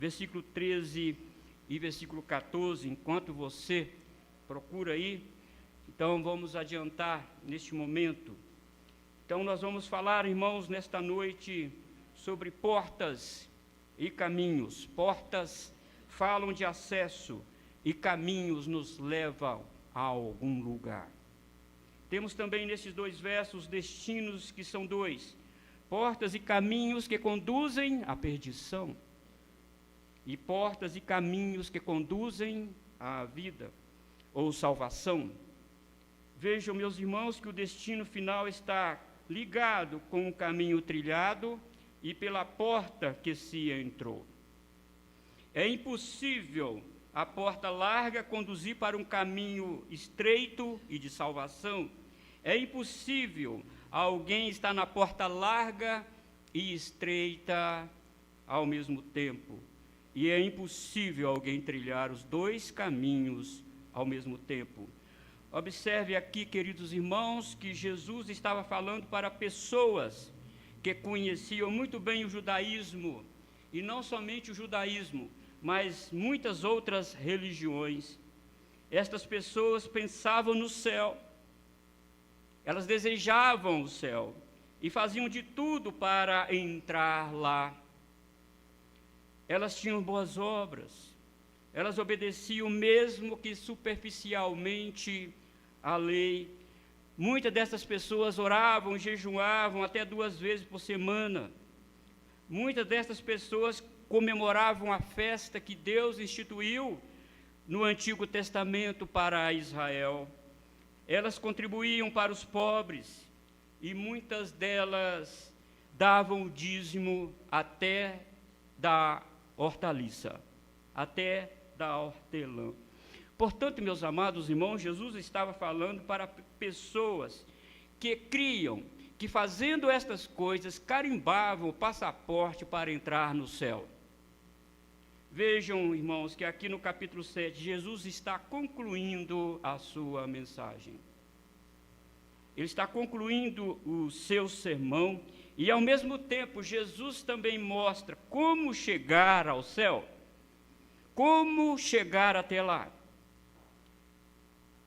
versículo 13 e versículo 14, enquanto você procura aí. Então, vamos adiantar neste momento. Então, nós vamos falar, irmãos, nesta noite, sobre portas e caminhos. Portas falam de acesso e caminhos nos levam a algum lugar. Temos também nesses dois versos destinos que são dois: portas e caminhos que conduzem à perdição, e portas e caminhos que conduzem à vida ou salvação. Vejam, meus irmãos, que o destino final está ligado com o caminho trilhado e pela porta que se entrou. É impossível a porta larga conduzir para um caminho estreito e de salvação. É impossível alguém estar na porta larga e estreita ao mesmo tempo. E é impossível alguém trilhar os dois caminhos ao mesmo tempo. Observe aqui, queridos irmãos, que Jesus estava falando para pessoas que conheciam muito bem o judaísmo, e não somente o judaísmo, mas muitas outras religiões. Estas pessoas pensavam no céu, elas desejavam o céu e faziam de tudo para entrar lá. Elas tinham boas obras, elas obedeciam mesmo que superficialmente a lei. Muitas dessas pessoas oravam e jejuavam até 2 vezes por semana. Muitas dessas pessoas comemoravam a festa que Deus instituiu no Antigo Testamento para Israel. Elas contribuíam para os pobres e muitas delas davam o dízimo até da hortaliça, até da hortelã. Portanto, meus amados irmãos, Jesus estava falando para pessoas que criam que fazendo estas coisas carimbavam o passaporte para entrar no céu. Vejam, irmãos, que aqui no capítulo 7, Jesus está concluindo a sua mensagem. Ele está concluindo o seu sermão e, ao mesmo tempo, Jesus também mostra como chegar ao céu, como chegar até lá.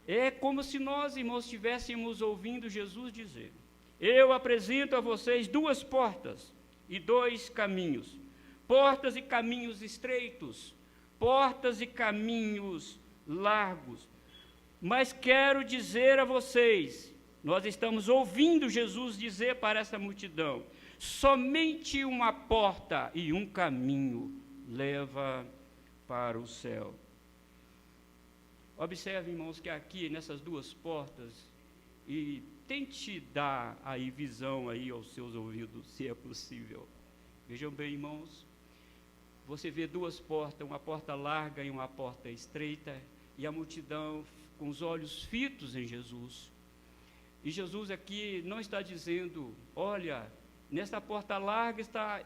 É como se nós, irmãos, estivéssemos ouvindo Jesus dizer: eu apresento a vocês 2 portas e 2 caminhos. Portas e caminhos estreitos, portas e caminhos largos. Mas quero dizer a vocês, nós estamos ouvindo Jesus dizer para essa multidão: somente uma porta e um caminho leva para o céu. Observe, irmãos, que aqui nessas 2 portas, e tente dar aí visão aí aos seus ouvidos, se é possível. Vejam bem, irmãos, você vê 2 portas, uma porta larga e uma porta estreita, e a multidão com os olhos fitos em Jesus. E Jesus aqui não está dizendo: olha, nesta porta larga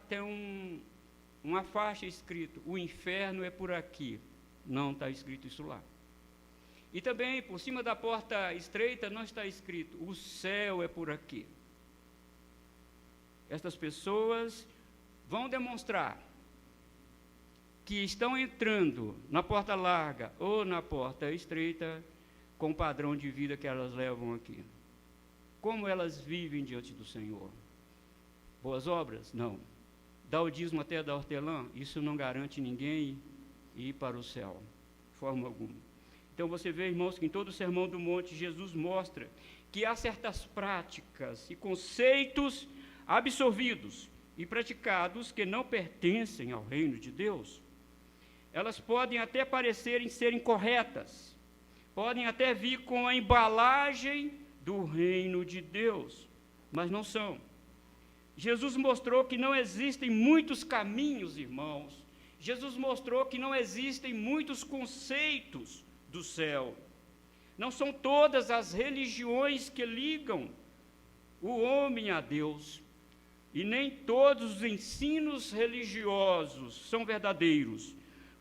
tem uma faixa escrito: o inferno é por aqui. Não está escrito isso lá. E também, por cima da porta estreita, não está escrito: o céu é por aqui. Estas pessoas vão demonstrar que estão entrando na porta larga ou na porta estreita com o padrão de vida que elas levam aqui. Como elas vivem diante do Senhor? Boas obras? Não. Dar o dízimo até da hortelã? Isso não garante ninguém ir para o céu, de forma alguma. Então você vê, irmãos, que em todo o Sermão do Monte, Jesus mostra que há certas práticas e conceitos absorvidos e praticados que não pertencem ao reino de Deus. Elas podem até parecerem serem corretas, podem até vir com a embalagem do reino de Deus, mas não são. Jesus mostrou que não existem muitos caminhos, irmãos. Jesus mostrou que não existem muitos conceitos do céu. Não são todas as religiões que ligam o homem a Deus, e nem todos os ensinos religiosos são verdadeiros.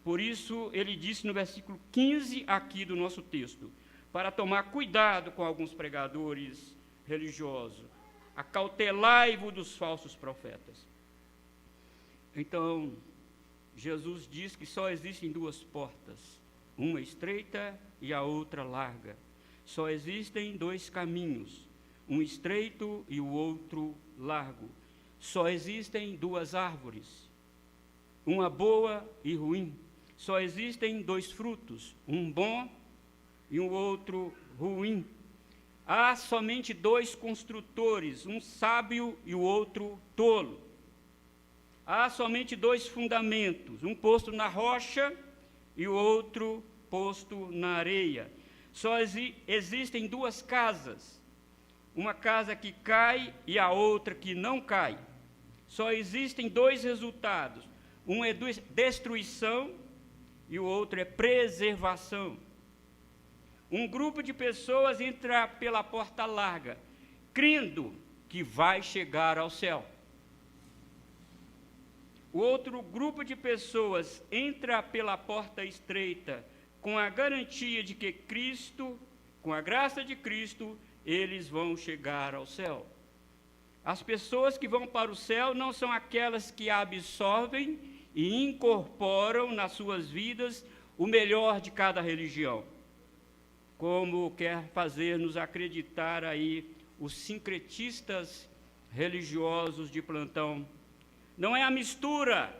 Por isso, ele disse no versículo 15 aqui do nosso texto, para tomar cuidado com alguns pregadores religiosos: acautelai-vos dos falsos profetas. Então, Jesus diz que só existem duas portas, uma estreita e a outra larga. Só existem dois caminhos, um estreito e o outro largo. Só existem duas árvores, uma boa e ruim. Só existem dois frutos, um bom e um outro ruim. Há somente dois construtores, um sábio e o outro tolo. Há somente dois fundamentos, um posto na rocha e o outro posto na areia. Só existem duas casas, uma casa que cai e a outra que não cai. Só existem dois resultados, um é destruição e o outro é preservação. Um grupo de pessoas entra pela porta larga, crendo que vai chegar ao céu. O outro grupo de pessoas entra pela porta estreita, com a garantia de que Cristo, com a graça de Cristo, eles vão chegar ao céu. As pessoas que vão para o céu não são aquelas que absorvem e incorporam nas suas vidas o melhor de cada religião, como quer fazer-nos acreditar aí os sincretistas religiosos de plantão. Não é a mistura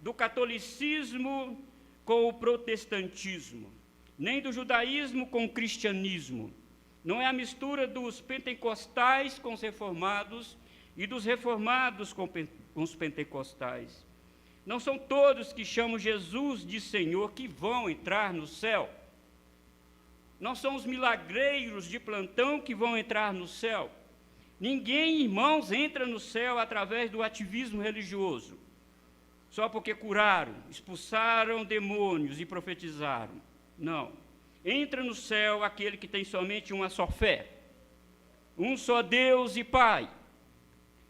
do catolicismo com o protestantismo, nem do judaísmo com o cristianismo. Não é a mistura dos pentecostais com os reformados e dos reformados com os pentecostais. Não são todos que chamam Jesus de Senhor que vão entrar no céu. Não são os milagreiros de plantão que vão entrar no céu. Ninguém, irmãos, entra no céu através do ativismo religioso, só porque curaram, expulsaram demônios e profetizaram. Não. Entra no céu aquele que tem somente uma só fé, um só Deus e Pai,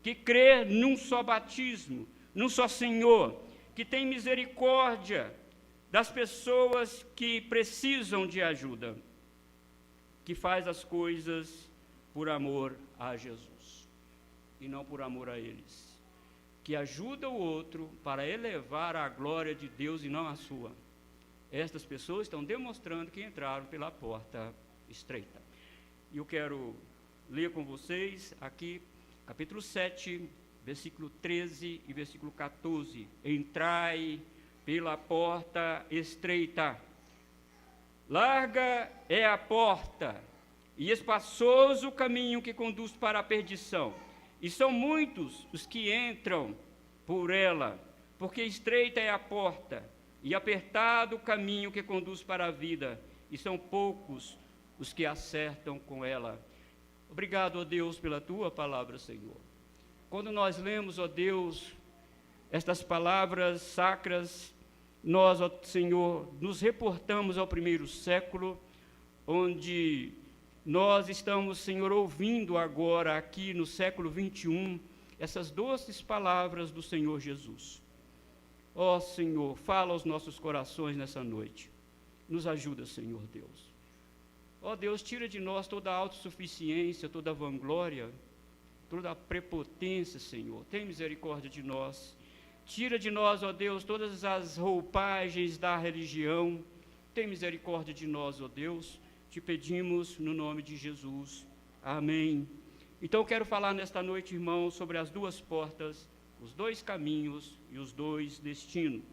que crê num só batismo, num só Senhor, que tem misericórdia das pessoas que precisam de ajuda, que faz as coisas por amor a Jesus e não por amor a eles, que ajuda o outro para elevar a glória de Deus e não a sua. Estas pessoas estão demonstrando que entraram pela porta estreita. E eu quero ler com vocês aqui, capítulo 7, versículo 13 e versículo 14. Entrai pela porta estreita. Larga é a porta, e espaçoso o caminho que conduz para a perdição. E são muitos os que entram por ela, porque estreita é a porta, e apertado o caminho que conduz para a vida, e são poucos os que acertam com ela. Obrigado, ó Deus, pela Tua palavra, Senhor. Quando nós lemos, ó Deus, estas palavras sacras, nós, ó Senhor, nos reportamos ao primeiro século, onde nós estamos, Senhor, ouvindo agora, aqui no século 21, essas doces palavras do Senhor Jesus. Ó Senhor, fala aos nossos corações nessa noite. Nos ajuda, Senhor Deus. Ó Deus, tira de nós toda a autossuficiência, toda a vanglória, toda a prepotência, Senhor. Tem misericórdia de nós. Tira de nós, ó Deus, todas as roupagens da religião. Tem misericórdia de nós, ó Deus. Te pedimos no nome de Jesus. Amém. Então, eu quero falar nesta noite, irmãos, sobre as duas portas, os dois caminhos e os dois destinos.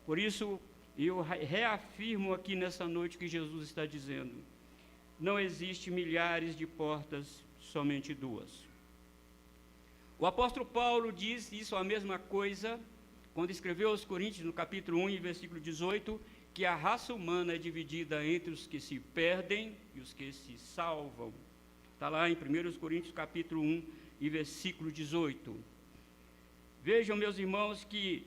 Por isso, eu reafirmo aqui nessa noite que Jesus está dizendo: não existe milhares de portas, somente duas. O apóstolo Paulo diz isso, a mesma coisa, quando escreveu aos Coríntios, no capítulo 1, versículo 18, que a raça humana é dividida entre os que se perdem e os que se salvam. Está lá em 1 Coríntios, capítulo 1, e versículo 18. Vejam, meus irmãos, que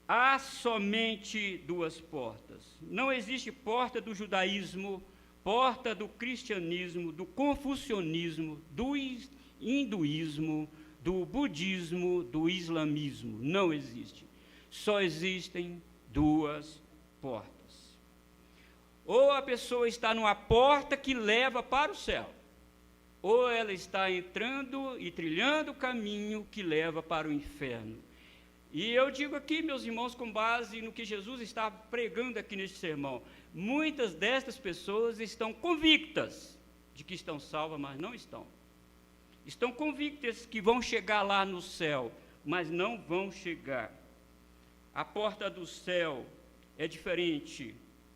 há somente duas portas. Não existe porta do judaísmo, porta do cristianismo, do confucionismo, do hinduísmo, do budismo, do islamismo. Não existe. Só existem duas portas. Ou a pessoa está numa porta que leva para o céu, ou ela está entrando e trilhando o caminho que leva para o inferno. E eu digo aqui, meus irmãos, com base no que Jesus está pregando aqui neste sermão, muitas destas pessoas estão convictas de que estão salvas, mas não estão. Estão convictas que vão chegar lá no céu, mas não vão chegar. A porta do céu é diferente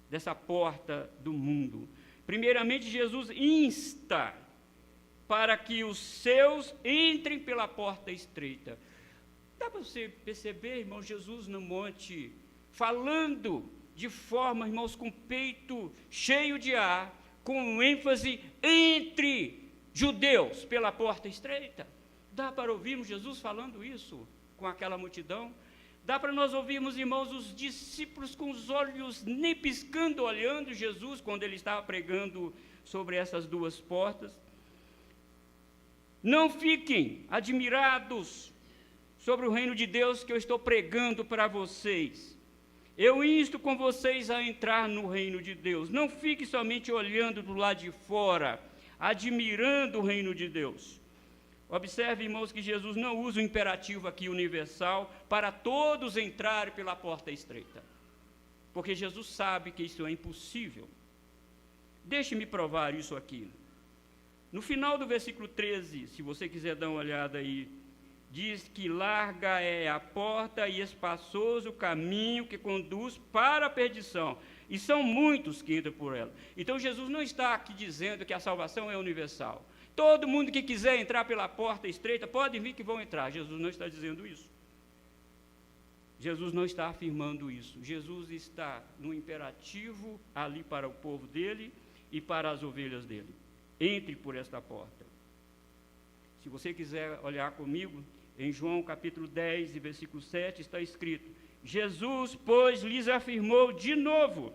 dessa porta do mundo. Primeiramente, Jesus insta para que os seus entrem pela porta estreita. Dá para você perceber, irmão, Jesus no monte, falando de forma, irmãos, com o peito cheio de ar, com ênfase entre judeus pela porta estreita. Dá para ouvirmos Jesus falando isso com aquela multidão? Dá para nós ouvirmos, irmãos, os discípulos com os olhos nem piscando, olhando Jesus quando ele estava pregando sobre essas duas portas? Não fiquem admirados sobre o reino de Deus que eu estou pregando para vocês. Eu insto com vocês a entrar no reino de Deus. Não fique somente olhando do lado de fora, admirando o reino de Deus. Observe, irmãos, que Jesus não usa o imperativo aqui universal para todos entrarem pela porta estreita, porque Jesus sabe que isso é impossível. Deixe-me provar isso aqui. No final do versículo 13, se você quiser dar uma olhada aí, diz que larga é a porta e espaçoso o caminho que conduz para a perdição, e são muitos que entram por ela. Então Jesus não está aqui dizendo que a salvação é universal. Todo mundo que quiser entrar pela porta estreita, pode vir que vão entrar. Jesus não está dizendo isso. Jesus não está afirmando isso. Jesus está no imperativo ali para o povo dele e para as ovelhas dele. Entre por esta porta. Se você quiser olhar comigo, em João capítulo 10, versículo 7, está escrito: Jesus, pois, lhes afirmou de novo: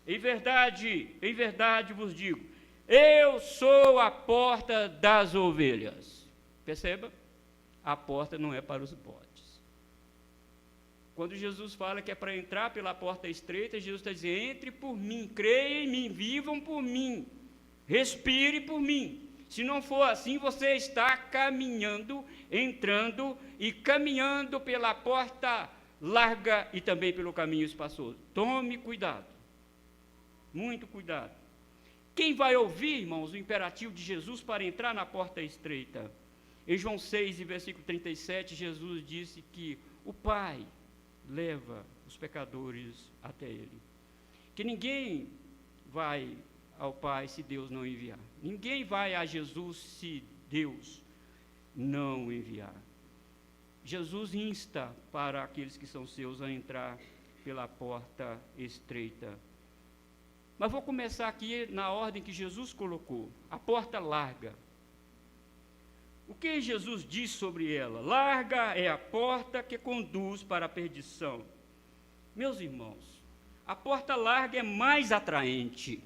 em verdade vos digo, eu sou a porta das ovelhas. Perceba, a porta não é para os bodes. Quando Jesus fala que é para entrar pela porta estreita, Jesus está dizendo: entre por mim, creia em mim, vivam por mim, respire por mim. Se não for assim, você está caminhando, entrando e caminhando pela porta larga e também pelo caminho espaçoso. Tome cuidado, muito cuidado. Quem vai ouvir, irmãos, o imperativo de Jesus para entrar na porta estreita? Em João 6, versículo 37, Jesus disse que o Pai leva os pecadores até Ele. Que ninguém vai ao Pai se Deus não enviar. Ninguém vai a Jesus se Deus não enviar. Jesus insta para aqueles que são seus a entrar pela porta estreita. Mas vou começar aqui na ordem que Jesus colocou, a porta larga. O que Jesus diz sobre ela? Larga é a porta que conduz para a perdição. Meus irmãos, a porta larga é mais atraente.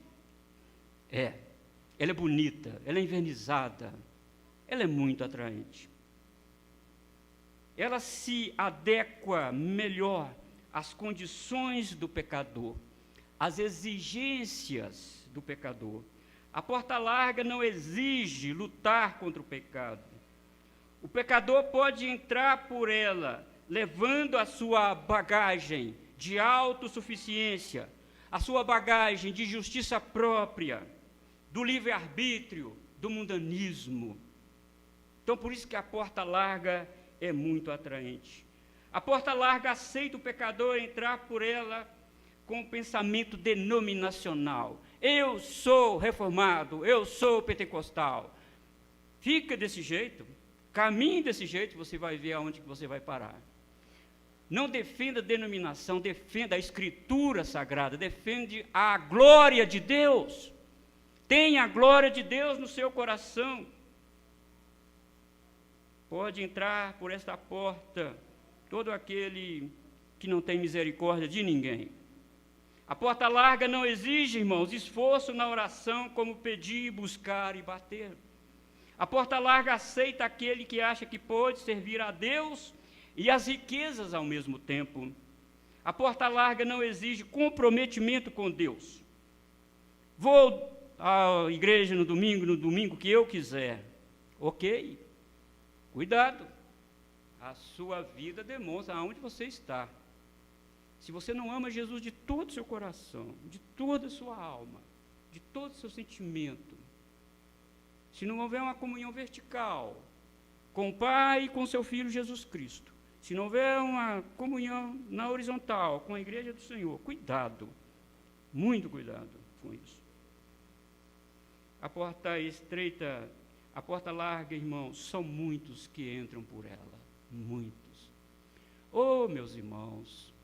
Ela é bonita, ela é envernizada, ela é muito atraente. Ela se adequa melhor às condições do pecador, às exigências do pecador. A porta larga não exige lutar contra o pecado. O pecador pode entrar por ela, levando a sua bagagem de autossuficiência, a sua bagagem de justiça própria, do livre-arbítrio, do mundanismo. Então, por isso que a porta larga é muito atraente. A porta larga aceita o pecador entrar por ela com o pensamento denominacional. Eu sou reformado, eu sou pentecostal. Fica desse jeito, caminhe desse jeito, você vai ver aonde que você vai parar. Não defenda a denominação, defenda a Escritura Sagrada, defende a glória de Deus. Tenha a glória de Deus no seu coração. Pode entrar por esta porta todo aquele que não tem misericórdia de ninguém. A porta larga não exige, irmãos, esforço na oração, como pedir, buscar e bater. A porta larga aceita aquele que acha que pode servir a Deus e as riquezas ao mesmo tempo. A porta larga não exige comprometimento com Deus. Vou à igreja no domingo que eu quiser. Ok, cuidado. A sua vida demonstra aonde você está. Se você não ama Jesus de todo o seu coração, de toda a sua alma, de todo o seu sentimento, se não houver uma comunhão vertical com o Pai e com seu Filho Jesus Cristo, se não houver uma comunhão na horizontal com a igreja do Senhor, cuidado, muito cuidado com isso. A porta estreita, a porta larga, irmãos, são muitos que entram por ela, muitos. Oh, meus irmãos,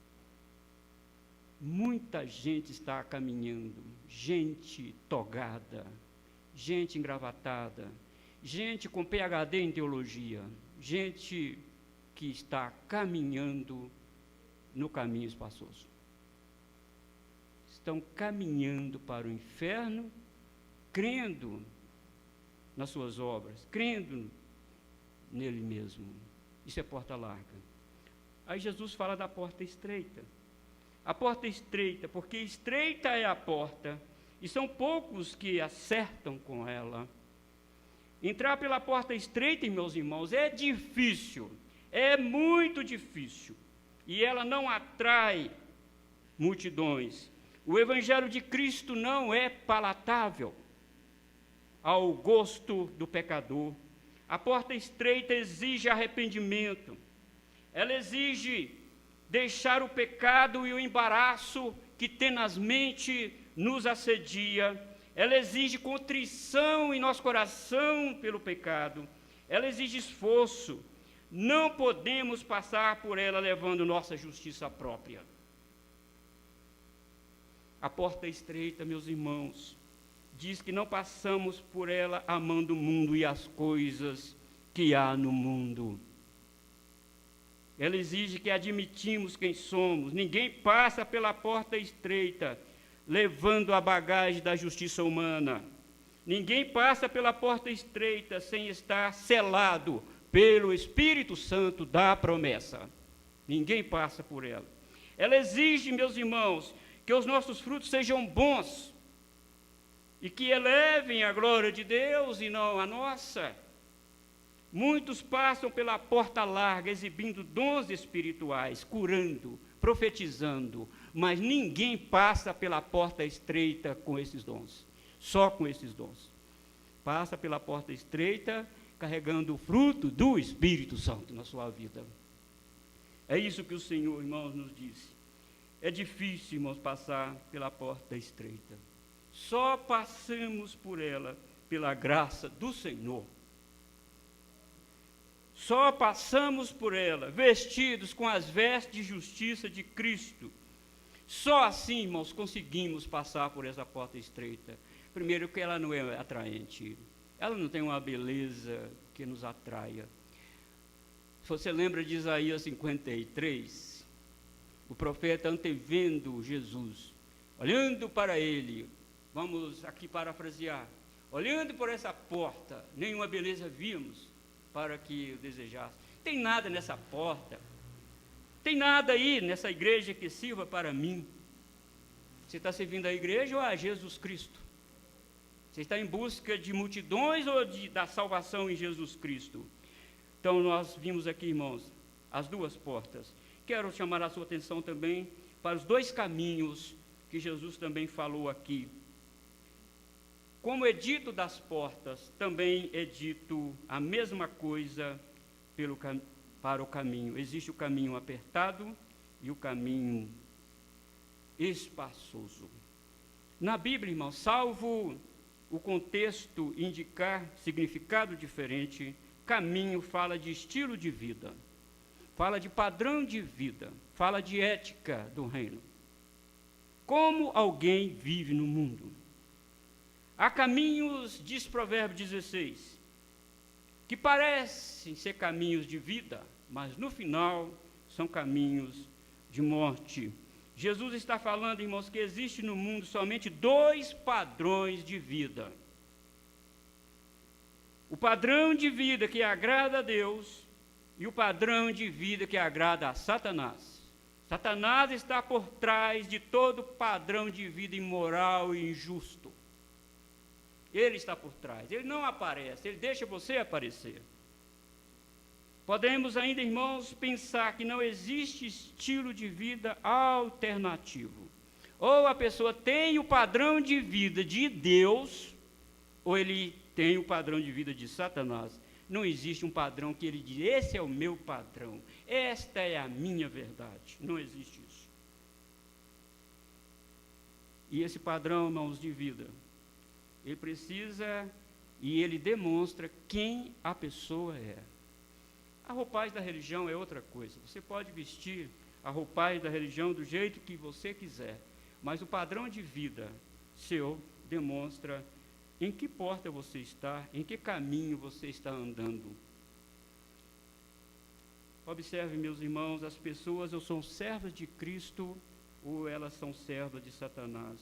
muita gente está caminhando, gente togada, gente engravatada, gente com PhD em teologia, gente que está caminhando no caminho espaçoso. Estão caminhando para o inferno, crendo nas suas obras, crendo nele mesmo. Isso é porta larga. Aí Jesus fala da porta estreita. A porta estreita, porque estreita é a porta, e são poucos que acertam com ela. Entrar pela porta estreita, meus irmãos, é difícil, é muito difícil, e ela não atrai multidões. O Evangelho de Cristo não é palatável ao gosto do pecador. A porta estreita exige arrependimento, ela exige deixar o pecado e o embaraço que tenazmente nos assedia, ela exige contrição em nosso coração pelo pecado, ela exige esforço. Não podemos passar por ela levando nossa justiça própria. A porta estreita, meus irmãos, diz que não passamos por ela amando o mundo e as coisas que há no mundo. Ela exige que admitimos quem somos. Ninguém passa pela porta estreita levando a bagagem da justiça humana. Ninguém passa pela porta estreita sem estar selado pelo Espírito Santo da promessa. Ninguém passa por ela. Ela exige, meus irmãos, que os nossos frutos sejam bons e que elevem a glória de Deus e não a nossa. Muitos passam pela porta larga, exibindo dons espirituais, curando, profetizando, mas ninguém passa pela porta estreita com esses dons, só com esses dons. Passa pela porta estreita, carregando o fruto do Espírito Santo na sua vida. É isso que o Senhor, irmãos, nos disse. É difícil, irmãos, passar pela porta estreita. Só passamos por ela pela graça do Senhor. Só passamos por ela, vestidos com as vestes de justiça de Cristo. Só assim, irmãos, conseguimos passar por essa porta estreita. Primeiro, que ela não é atraente. Ela não tem uma beleza que nos atraia. Se você lembra de Isaías 53, o profeta antevendo Jesus, olhando para ele, vamos aqui parafrasear, olhando por essa porta, nenhuma beleza vimos para que o desejasse. Tem nada nessa porta, tem nada aí nessa igreja que sirva para mim. Você está servindo a igreja ou a Jesus Cristo? Você está em busca de multidões ou da salvação em Jesus Cristo? Então nós vimos aqui, irmãos, as duas portas. Quero chamar a sua atenção também para os dois caminhos que Jesus também falou aqui. Como é dito das portas, também é dito a mesma coisa para o caminho. Existe o caminho apertado e o caminho espaçoso. Na Bíblia, irmão, salvo o contexto indicar significado diferente, caminho fala de estilo de vida, fala de padrão de vida, fala de ética do reino. Como alguém vive no mundo. Há caminhos, diz Provérbios 16, que parecem ser caminhos de vida, mas no final são caminhos de morte. Jesus está falando, irmãos, que existe no mundo somente dois padrões de vida. O padrão de vida que agrada a Deus e o padrão de vida que agrada a Satanás. Satanás está por trás de todo padrão de vida imoral e injusto. Ele está por trás, ele não aparece, ele deixa você aparecer. Podemos ainda, irmãos, pensar que não existe estilo de vida alternativo. Ou a pessoa tem o padrão de vida de Deus, ou ele tem o padrão de vida de Satanás. Não existe um padrão que ele diz, esse é o meu padrão, esta é a minha verdade. Não existe isso. E esse padrão, irmãos, de vida, ele precisa e ele demonstra quem a pessoa é. A roupagem da religião é outra coisa. Você pode vestir a roupagem da religião do jeito que você quiser, mas o padrão de vida seu demonstra em que porta você está, em que caminho você está andando. Observe, meus irmãos, as pessoas ou são servas de Cristo ou elas são servas de Satanás.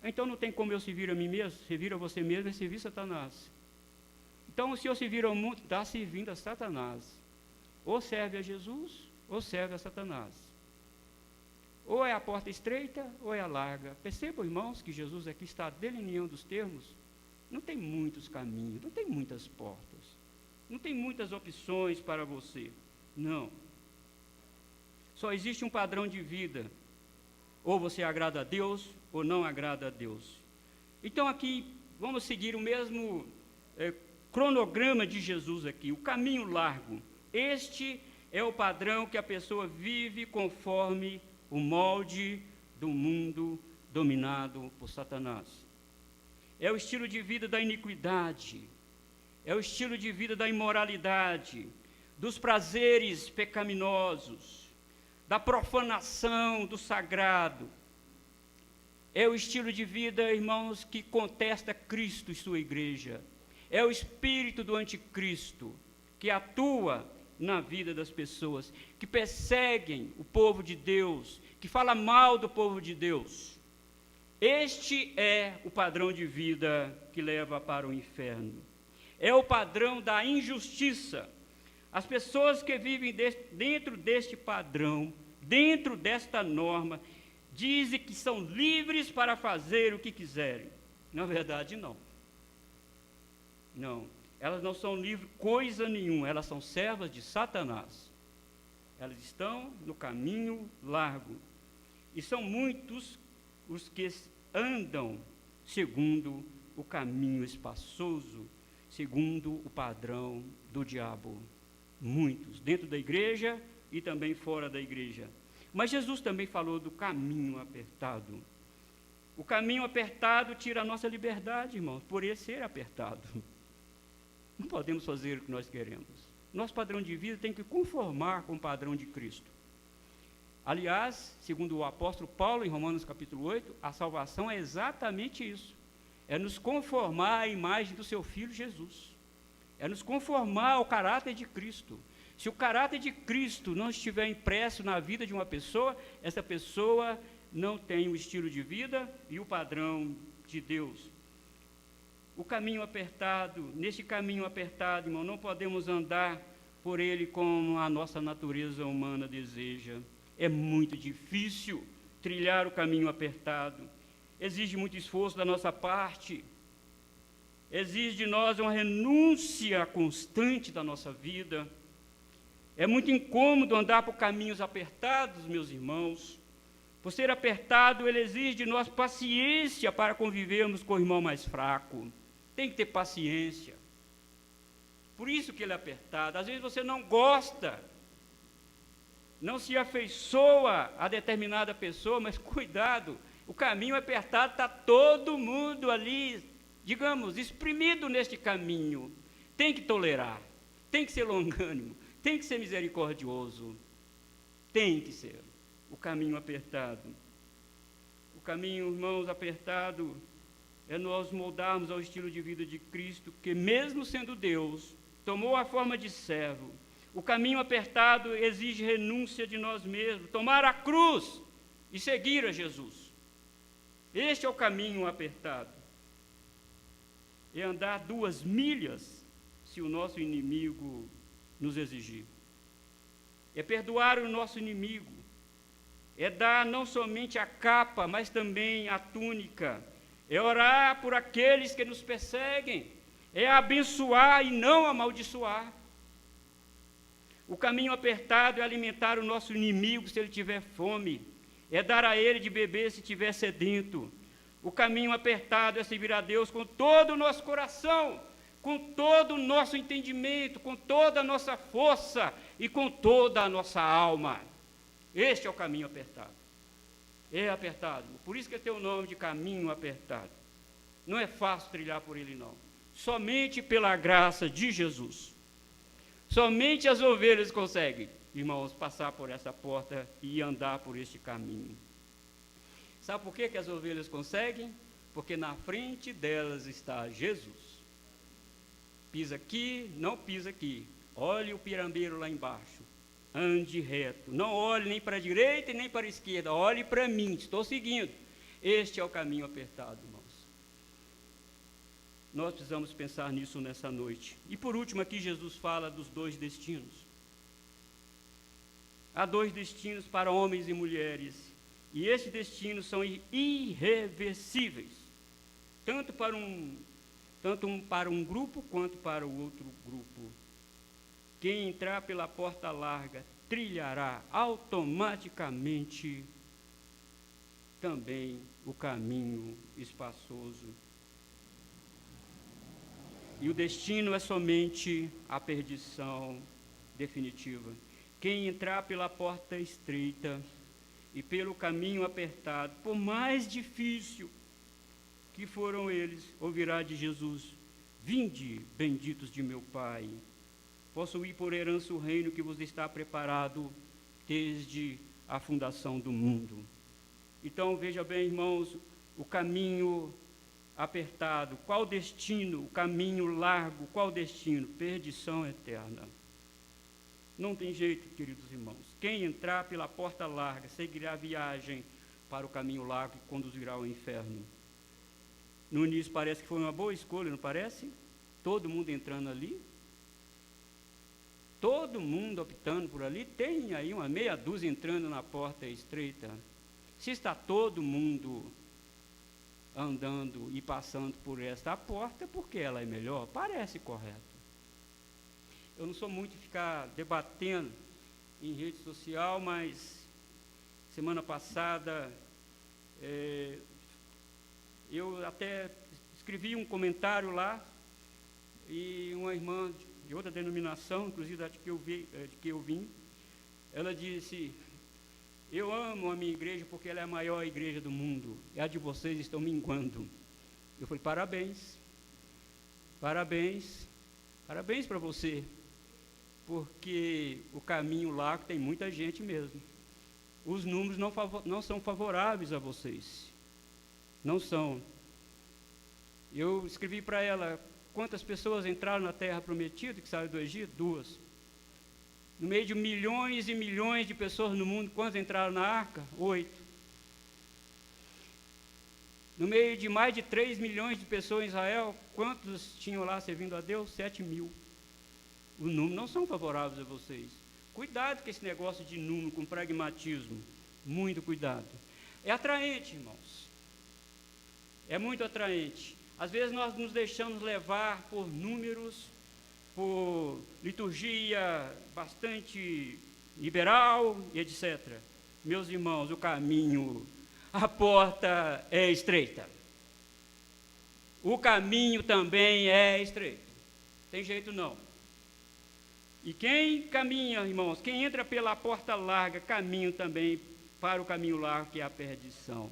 Então não tem como eu servir a mim mesmo, servir a você mesmo é servir Satanás. Então, se eu servir ao mundo, está servindo a Satanás. Ou serve a Jesus, ou serve a Satanás. Ou é a porta estreita, ou é a larga. Percebam, irmãos, que Jesus aqui está delineando os termos. Não tem muitos caminhos, não tem muitas portas. Não tem muitas opções para você. Não. Só existe um padrão de vida. Ou você agrada a Deus, ou não agrada a Deus. Então, aqui, vamos seguir o mesmo cronograma de Jesus aqui, o caminho largo. Este é o padrão que a pessoa vive conforme o molde do mundo dominado por Satanás. É o estilo de vida da iniquidade, é o estilo de vida da imoralidade, dos prazeres pecaminosos, da profanação do sagrado. É o estilo de vida, irmãos, que contesta Cristo e sua igreja. É o espírito do anticristo que atua na vida das pessoas, que perseguem o povo de Deus, que fala mal do povo de Deus. Este é o padrão de vida que leva para o inferno. É o padrão da injustiça. As pessoas que vivem dentro deste padrão, dentro desta norma, dizem que são livres para fazer o que quiserem. Na verdade, não. Não, elas não são livres coisa nenhuma, elas são servas de Satanás. Elas estão no caminho largo. E são muitos os que andam segundo o caminho espaçoso, segundo o padrão do diabo. Muitos, dentro da igreja e também fora da igreja. Mas Jesus também falou do caminho apertado. O caminho apertado tira a nossa liberdade, irmãos, por ele ser apertado. Não podemos fazer o que nós queremos. Nosso padrão de vida tem que conformar com o padrão de Cristo. Aliás, segundo o apóstolo Paulo, em Romanos capítulo 8, a salvação é exatamente isso. É nos conformar à imagem do seu Filho Jesus. É nos conformar ao caráter de Cristo. Se o caráter de Cristo não estiver impresso na vida de uma pessoa, essa pessoa não tem o estilo de vida e o padrão de Deus. O caminho apertado, neste caminho apertado, irmão, não podemos andar por ele como a nossa natureza humana deseja. É muito difícil trilhar o caminho apertado. Exige muito esforço da nossa parte. Exige de nós uma renúncia constante da nossa vida. É muito incômodo andar por caminhos apertados, meus irmãos. Por ser apertado, ele exige de nós paciência para convivermos com o irmão mais fraco. Tem que ter paciência. Por isso que ele é apertado. Às vezes você não gosta, não se afeiçoa a determinada pessoa, mas cuidado, o caminho apertado está todo mundo ali, digamos, exprimido neste caminho. Tem que tolerar, tem que ser longânimo, tem que ser misericordioso. Tem que ser o caminho apertado. O caminho, irmãos, apertado é nós moldarmos ao estilo de vida de Cristo, que mesmo sendo Deus, tomou a forma de servo. O caminho apertado exige renúncia de nós mesmos, tomar a cruz e seguir a Jesus. Este é o caminho apertado. É andar 2 milhas, se o nosso inimigo nos exigir. É perdoar o nosso inimigo. É dar não somente a capa, mas também a túnica. É orar por aqueles que nos perseguem. É abençoar e não amaldiçoar. O caminho apertado é alimentar o nosso inimigo se ele tiver fome, é dar a ele de beber se tiver sedento. O caminho apertado é servir a Deus com todo o nosso coração, com todo o nosso entendimento, com toda a nossa força e com toda a nossa alma. Este é o caminho apertado. É apertado, por isso que tem o nome de caminho apertado. Não é fácil trilhar por ele, não. Somente pela graça de Jesus. Somente as ovelhas conseguem, irmãos, passar por essa porta e andar por este caminho. Sabe por que as ovelhas conseguem? Porque na frente delas está Jesus. Pisa aqui, não pisa aqui. Olhe o pirambeiro lá embaixo. Ande reto. Não olhe nem para a direita e nem para a esquerda. Olhe para mim, estou seguindo. Este é o caminho apertado, irmãos. Nós precisamos pensar nisso nessa noite. E por último, aqui Jesus fala dos 2 destinos. Há 2 destinos para homens e mulheres. E esses destinos são irreversíveis. Tanto para um grupo quanto para o outro grupo. Quem entrar pela porta larga trilhará automaticamente também o caminho espaçoso. E o destino é somente a perdição definitiva. Quem entrar pela porta estreita e pelo caminho apertado, por mais difícil que foram eles, ouvirá de Jesus: vinde, benditos de meu Pai, possuí por herança o reino que vos está preparado desde a fundação do mundo. Então, veja bem, irmãos, o caminho apertado, qual destino? O caminho largo, qual destino? Perdição eterna. Não tem jeito, queridos irmãos. Quem entrar pela porta larga seguirá a viagem para o caminho largo que conduzirá ao inferno. No início parece que foi uma boa escolha, não parece? Todo mundo entrando ali. Todo mundo optando por ali. Tem aí uma meia dúzia entrando na porta estreita. Se está todo mundo andando e passando por esta porta, porque ela é melhor? Parece correto. Eu não sou muito de ficar debatendo em rede social, mas semana passada eu até escrevi um comentário lá e uma irmã de outra denominação, inclusive da de que eu vim, ela disse: eu amo a minha igreja porque ela é a maior igreja do mundo, e a de vocês estão minguando. Eu falei: parabéns, parabéns, parabéns para você, porque o caminho lá tem muita gente mesmo. Os números não são favoráveis a vocês, não são. Eu escrevi para ela: quantas pessoas entraram na terra prometida que saiu do Egito? 2. No meio de milhões e milhões de pessoas no mundo, quantos entraram na arca? 8. No meio de mais de 3 milhões de pessoas em Israel, quantos tinham lá servindo a Deus? 7 mil. Os números não são favoráveis a vocês. Cuidado com esse negócio de número, com pragmatismo. Muito cuidado. É atraente, irmãos. É muito atraente. Às vezes nós nos deixamos levar por números, por liturgia bastante liberal e etc. Meus irmãos, o caminho, a porta é estreita. O caminho também é estreito. Tem jeito não. E quem caminha, irmãos, quem entra pela porta larga, caminha também para o caminho largo, que é a perdição.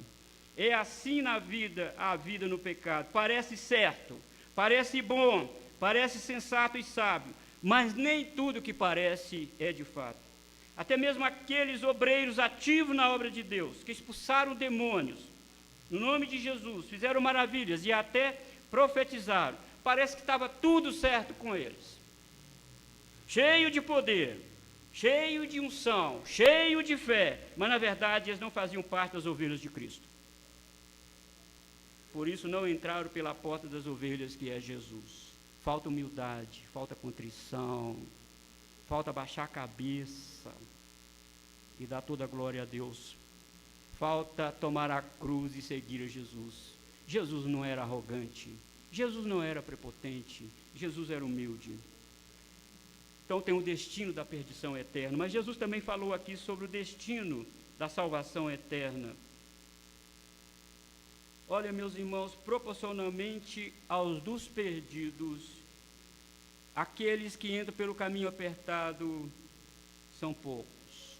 É assim na vida, a vida no pecado. Parece certo, parece bom, parece sensato e sábio, mas nem tudo que parece é de fato. Até mesmo aqueles obreiros ativos na obra de Deus, que expulsaram demônios, no nome de Jesus, fizeram maravilhas e até profetizaram, parece que estava tudo certo com eles. Cheio de poder, cheio de unção, cheio de fé, mas na verdade eles não faziam parte das ovelhas de Cristo. Por isso não entraram pela porta das ovelhas, que é Jesus. Falta humildade, falta contrição, falta baixar a cabeça e dar toda a glória a Deus. Falta tomar a cruz e seguir a Jesus. Jesus não era arrogante, Jesus não era prepotente, Jesus era humilde. então tem o destino da perdição eterna. Mas Jesus também falou aqui sobre o destino da salvação eterna. Olha, meus irmãos, proporcionalmente aos dos perdidos, aqueles que entram pelo caminho apertado são poucos.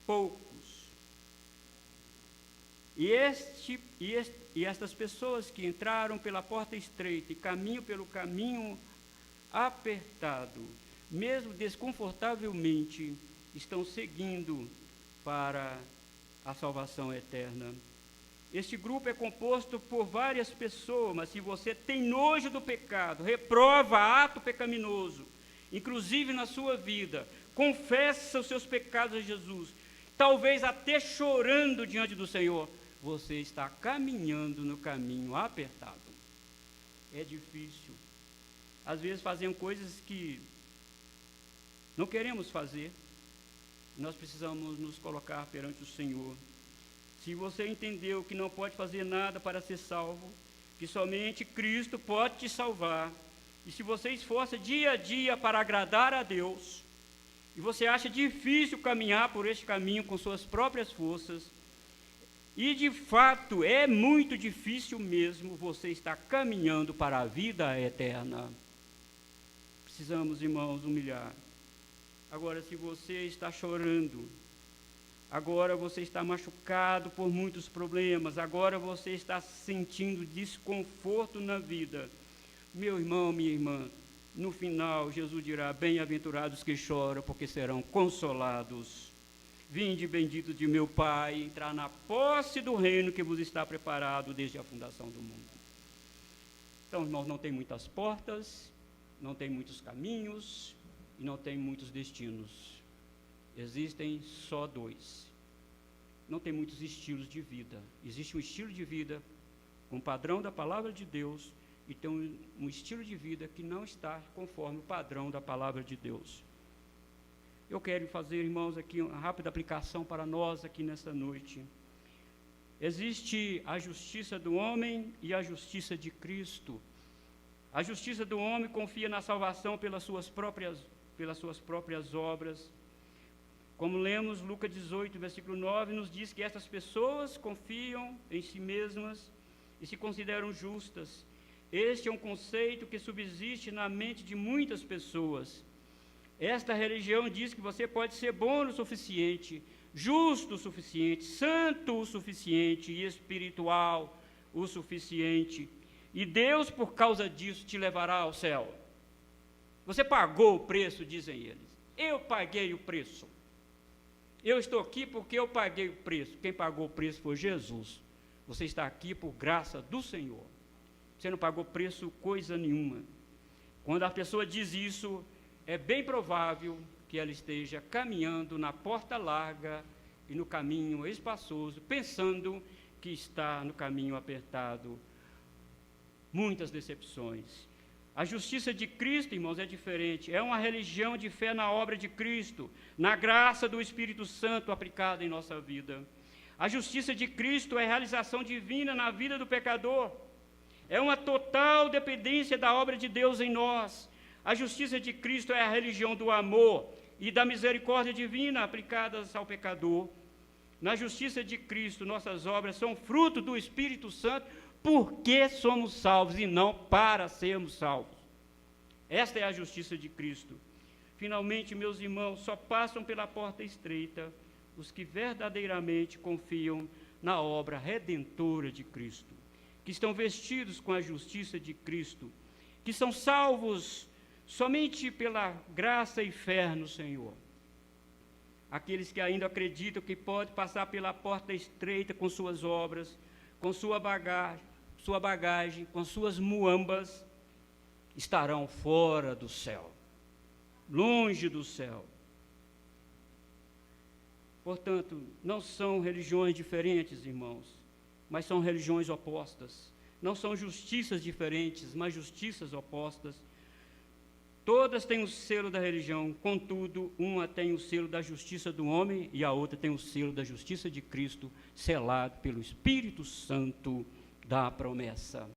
Poucos. E estas pessoas que entraram pela porta estreita e caminham pelo caminho apertado, mesmo desconfortavelmente, estão seguindo para a salvação eterna. Este grupo é composto por várias pessoas, mas se você tem nojo do pecado, reprova ato pecaminoso, inclusive na sua vida, confessa os seus pecados a Jesus, talvez até chorando diante do Senhor, você está caminhando no caminho apertado. É difícil. Às vezes fazemos coisas que não queremos fazer. Nós precisamos nos colocar perante o Senhor. Se você entendeu que não pode fazer nada para ser salvo, que somente Cristo pode te salvar, e se você esforça dia a dia para agradar a Deus, e você acha difícil caminhar por este caminho com suas próprias forças, e de fato é muito difícil mesmo, você está caminhando para a vida eterna. Precisamos, irmãos, humilhar. Agora, se você está chorando, agora você está machucado por muitos problemas, agora você está sentindo desconforto na vida, meu irmão, minha irmã, no final Jesus dirá: bem-aventurados que choram, porque serão consolados. Vinde, bendito de meu Pai, entrar na posse do reino que vos está preparado desde a fundação do mundo. Então, irmãos, não tem muitas portas, não tem muitos caminhos e não tem muitos destinos. Existem só dois. Não tem muitos estilos de vida. Existe um estilo de vida com o padrão da palavra de Deus e tem um estilo de vida que não está conforme o padrão da palavra de Deus. Eu quero fazer, irmãos, aqui uma rápida aplicação para nós aqui nesta noite. Existe a justiça do homem e a justiça de Cristo. A justiça do homem confia na salvação pelas suas próprias obras. Como lemos Lucas 18, versículo 9, nos diz que essas pessoas confiam em si mesmas e se consideram justas. Este é um conceito que subsiste na mente de muitas pessoas. Esta religião diz que você pode ser bom o suficiente, justo o suficiente, santo o suficiente e espiritual o suficiente. E Deus, por causa disso, te levará ao céu. Você pagou o preço, dizem eles. Eu paguei o preço. Eu estou aqui porque eu paguei o preço. Quem pagou o preço foi Jesus. Você está aqui por graça do Senhor. Você não pagou preço coisa nenhuma. Quando a pessoa diz isso, é bem provável que ela esteja caminhando na porta larga e no caminho espaçoso, pensando que está no caminho apertado. Muitas decepções. A justiça de Cristo, irmãos, é diferente. É uma religião de fé na obra de Cristo, na graça do Espírito Santo aplicada em nossa vida. A justiça de Cristo é realização divina na vida do pecador. É uma total dependência da obra de Deus em nós. A justiça de Cristo é a religião do amor e da misericórdia divina aplicadas ao pecador. Na justiça de Cristo, nossas obras são fruto do Espírito Santo, porque somos salvos e não para sermos salvos. Esta é a justiça de Cristo. Finalmente, meus irmãos, só passam pela porta estreita os que verdadeiramente confiam na obra redentora de Cristo, que estão vestidos com a justiça de Cristo, que são salvos somente pela graça e fé no Senhor. Aqueles que ainda acreditam que pode passar pela porta estreita com suas obras, com sua bagagem, com suas muambas, estarão fora do céu, longe do céu. Portanto, não são religiões diferentes, irmãos, mas são religiões opostas. Não são justiças diferentes, mas justiças opostas. Todas têm o selo da religião, contudo, uma tem o selo da justiça do homem e a outra tem o selo da justiça de Cristo, selado pelo Espírito Santo da promessa.